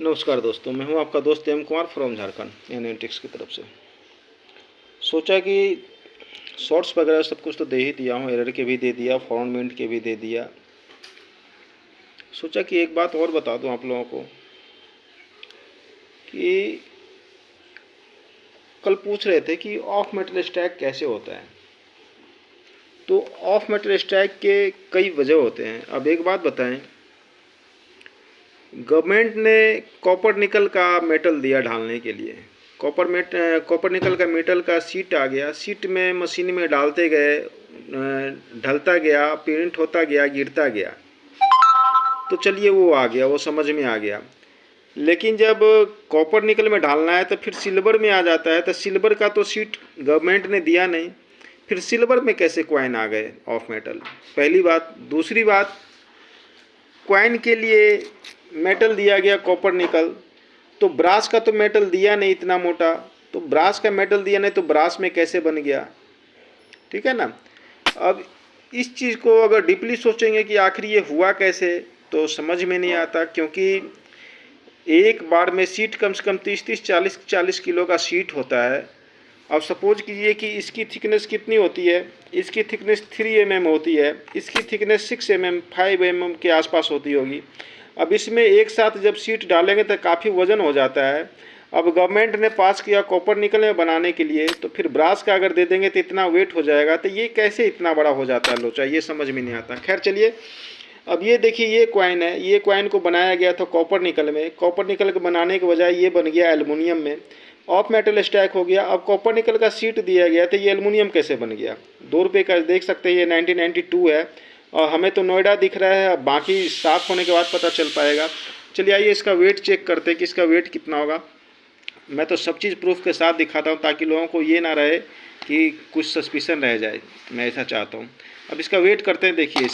नमस्कार दोस्तों, मैं हूं आपका दोस्त M Kumar from Jharkhand analytics की तरफ से। सोचा कि शॉर्ट्स वगैरह सब कुछ तो दे ही दिया हूं, एरर के भी दे दिया, फॉर्मेट के भी दे दिया। सोचा कि एक बात और बता दूं आप लोगों को कि कल पूछ रहे थे कि ऑफ मेटल स्टैक कैसे होता है। तो ऑफ मेटल स्टैक के कई वजह होते हैं। अब एक बात बताएं, गवर्नमेंट ने कॉपर निकल का मेटल दिया ढालने के लिए। कॉपर निकल का मेटल का सीट आ गया, सीट में मशीन में डालते गए, ढलता गया, प्रिंट होता गया, गिरता गया। तो चलिए वो आ गया, वो समझ में आ गया। लेकिन जब कॉपर निकल में डालना है तो फिर सिल्वर में आ जाता है। तो सिल्वर का तो सीट गवर्नमेंट ने दिया नहीं, फिर सिल्वर में कैसे कॉइन आ गए ऑफ मेटल? पहली बात। दूसरी बात, कॉइन के लिए मेटल दिया गया कॉपर निकल, तो ब्रास का तो मेटल दिया नहीं इतना मोटा, तो ब्रास का मेटल दिया नहीं तो ब्रास में कैसे बन गया? ठीक है ना। अब इस चीज़ को अगर डीपली सोचेंगे कि आखिर ये हुआ कैसे, तो समझ में नहीं आता। क्योंकि एक बार में सीट कम से कम 30-30, 40-40 किलो का सीट होता है। अब सपोज कीजिए कि इसकी थिकनेस कितनी होती है, इसकी थिकनेस 3 mm होती है, इसकी थिकनेस 6 mm 5 mm के आसपास होती होगी। अब इसमें एक साथ जब सीट डालेंगे तो काफ़ी वज़न हो जाता है। अब गवर्नमेंट ने पास किया कॉपर निकल में बनाने के लिए, तो फिर ब्रास का अगर दे देंगे तो इतना वेट हो जाएगा। तो ये कैसे इतना बड़ा हो जाता है लोचा, ये समझ में नहीं आता। खैर चलिए, अब ये देखिए, ये कॉइन है। ये कॉइन को बनाया गया था कॉपर निकल में। कॉपर निकल के बनाने के बजाय ये बन गया एल्युमिनियम में, ऑफ मेटल स्टैक हो गया। अब कॉपर निकल का सीट दिया गया तो ये एल्युमिनियम कैसे बन गया? 2 रुपये का देख सकते हैं, ये 1992 है और हमें तो नोएडा दिख रहा है। बाकी साफ़ होने के बाद पता चल पाएगा। चलिए आइए इसका वेट चेक करते हैं कि इसका वेट कितना होगा। मैं तो सब चीज़ प्रूफ के साथ दिखाता हूँ ताकि लोगों को ये ना रहे कि कुछ सस्पिशन रह जाए, मैं ऐसा चाहता हूँ। अब इसका वेट करते हैं। देखिए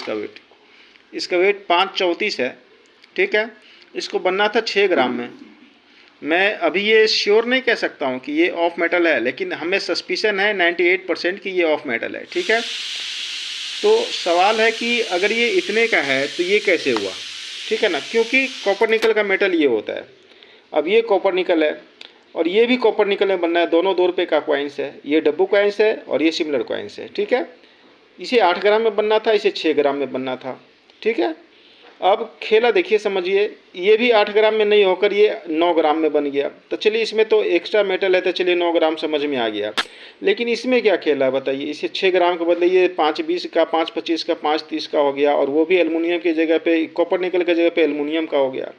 इसका वेट 534 है। ठीक है, इसको बनना था 6 ग्राम में। मैं अभी ये श्योर नहीं कह सकता हूँ कि ये ऑफ मेटल है, लेकिन हमें सस्पिशन है 98% कि ये ऑफ मेटल है। ठीक है, तो सवाल है कि अगर ये इतने का है तो ये कैसे हुआ? ठीक है ना, क्योंकि कॉपर निकल का मेटल ये होता है। अब ये कॉपर निकल है और ये भी कॉपर निकल में बनना है। दोनों 2 रुपये का कॉइन्स है। ये डब्बू कॉइन्स है और ये सिमिलर कॉइन्स है। ठीक है, इसे 8 ग्राम में बनना था, इसे 6 ग्राम में बनना था। ठीक है, अब खेला देखिए, समझिए, ये भी 8 ग्राम में नहीं होकर ये 9 ग्राम में बन गया। तो चलिए इसमें तो एक्स्ट्रा मेटल है, तो चलिए 9 ग्राम समझ में आ गया। लेकिन इसमें क्या खेला बताइए? इसे 6 ग्राम के बदले ये 520 का, 525 का, 530 का हो गया, और वो भी एल्युमिनियम की जगह पे, कॉपर निकल की जगह पे एल्युमिनियम का हो गया।